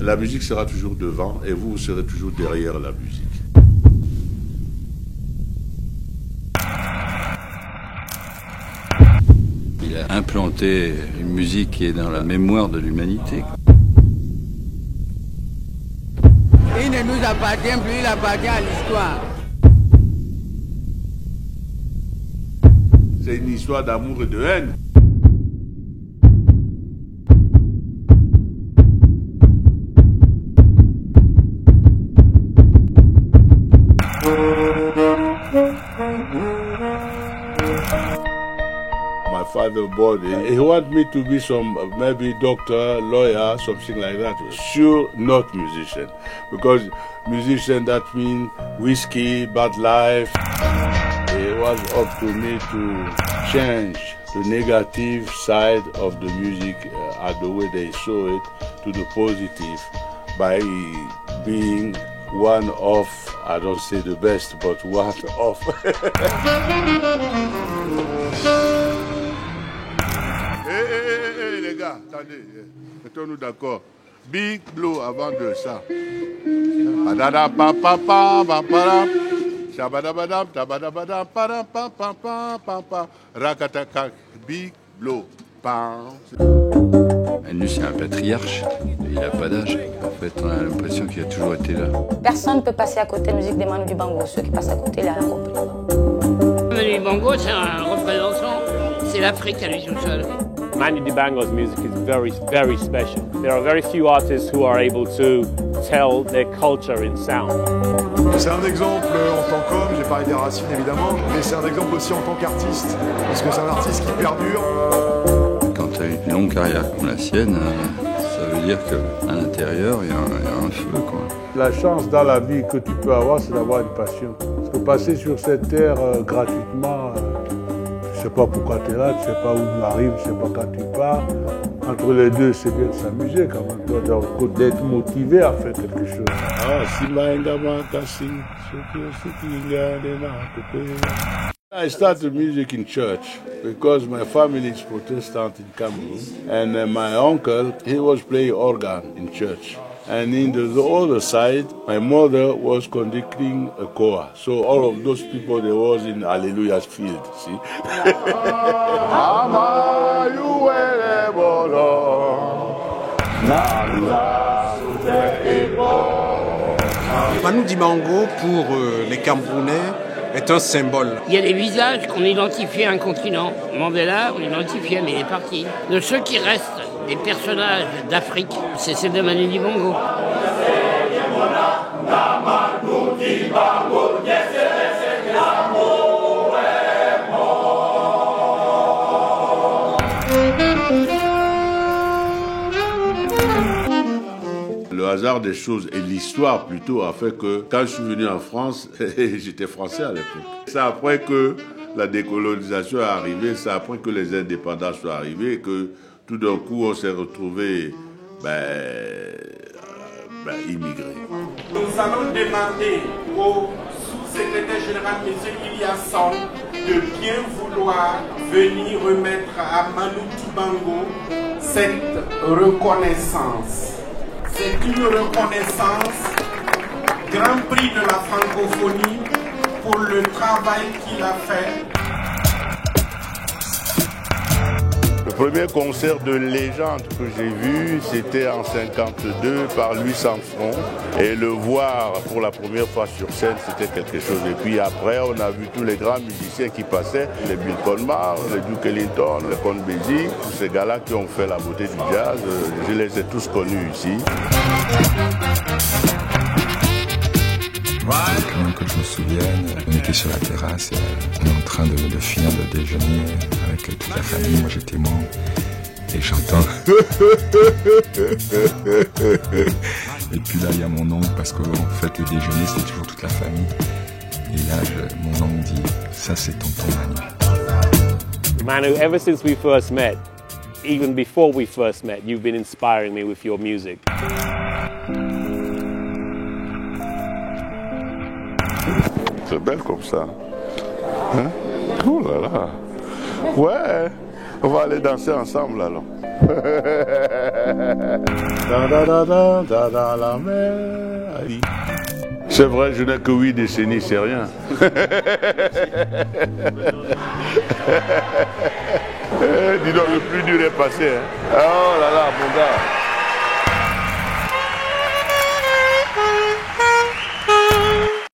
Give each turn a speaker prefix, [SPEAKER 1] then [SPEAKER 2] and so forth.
[SPEAKER 1] La musique sera toujours devant et vous serez toujours derrière la musique.
[SPEAKER 2] Il a implanté une musique qui est dans la mémoire de l'humanité.
[SPEAKER 3] Il ne nous appartient plus, il appartient à l'histoire.
[SPEAKER 1] C'est une histoire d'amour et de haine. My father born, he wanted me to be some maybe doctor, lawyer, something like that. Sure, not musician, because musician that means whiskey, bad life. It was up to me to change the negative side of the music and the way they saw it to the positive by being one of, I don't say the best, but one of. Hey, les gars, attendez, mettons-nous d'accord. Big Blue avant de ça. Big Blue.
[SPEAKER 2] Manu, c'est un patriarche. Il n'a pas d'âge. En fait, on a l'impression qu'il a toujours été là.
[SPEAKER 4] Personne ne peut passer à côté de la musique des Manu Dibango. Ceux qui passent à côté, là, la compagnie.
[SPEAKER 5] Manu Dibango, c'est un représentant. C'est l'Afrique à lui tout seul.
[SPEAKER 6] Manu Dibango's music is very, very special. There are very few artists who are able to tell their culture in sound.
[SPEAKER 7] C'est un exemple en tant qu'homme, j'ai parlé des racines évidemment, mais c'est un exemple aussi en tant qu'artiste, parce que c'est un artiste qui perdure.
[SPEAKER 2] Quand tu as une longue carrière comme la sienne, ça veut dire qu'à l'intérieur, il y a un feu, quoi.
[SPEAKER 1] La chance dans la vie que tu peux avoir, c'est d'avoir une passion. Parce que passer sur cette terre gratuitement, tu sais pas pourquoi tu es là, tu sais pas où tu arrives, tu sais pas quand tu pars. Entre les deux, c'est bien de s'amuser quand même, d'être motivé à faire quelque chose. I started music in church because my family is Protestant in Cameroon, and my uncle, he was playing organ in church. And in the other side, my mother was conducting a choir. So all of those people, they was in Hallelujah's field, see?
[SPEAKER 8] Manu Dibango, pour les Camerounais, est un symbole.
[SPEAKER 5] Il y a des visages qu'on identifie à un continent. Mandela, on l'identifiait, mais il est parti. De ceux qui restent, des personnages d'Afrique, c'est celle de Manu Dibango.
[SPEAKER 1] Le hasard des choses et l'histoire plutôt a fait que quand je suis venu en France, j'étais français à l'époque. C'est après que la décolonisation est arrivée, c'est après que les indépendants sont arrivés, que tout d'un coup on s'est retrouvés immigrés.
[SPEAKER 9] Nous allons demander au sous-secrétaire général, M. Iliasson, de bien vouloir venir remettre à Manu Dibango cette reconnaissance. C'est une reconnaissance, Grand Prix de la francophonie, pour le travail qu'il a fait.
[SPEAKER 1] Le premier concert de légende que j'ai vu, c'était en 1952 par Louis Sanfron. Et le voir pour la première fois sur scène, c'était quelque chose. Et puis après, on a vu tous les grands musiciens qui passaient, les Bill Conmar, les Duke Ellington, les Count Basie, tous ces gars-là qui ont fait la beauté du jazz. Je les ai tous connus ici.
[SPEAKER 10] Quand même que je me souvienne, on était sur la terrasse, on est en train de finir de déjeuner avec toute la famille, moi j'étais membre, et j'entends... Et puis là il y a mon oncle, parce qu'en fait le déjeuner c'est toujours toute la famille, et là mon oncle dit, ça c'est tonton Manu.
[SPEAKER 6] Manu, ever since we first met, even before we first met, you've been inspiring me with your music.
[SPEAKER 1] C'est belle comme ça. Hein? Oh là là. Ouais, on va aller danser ensemble alors. Dans la mer. C'est vrai, je n'ai que 8 décennies, c'est rien. Dis donc, le plus dur est passé. Hein. Oh là là, mon gars.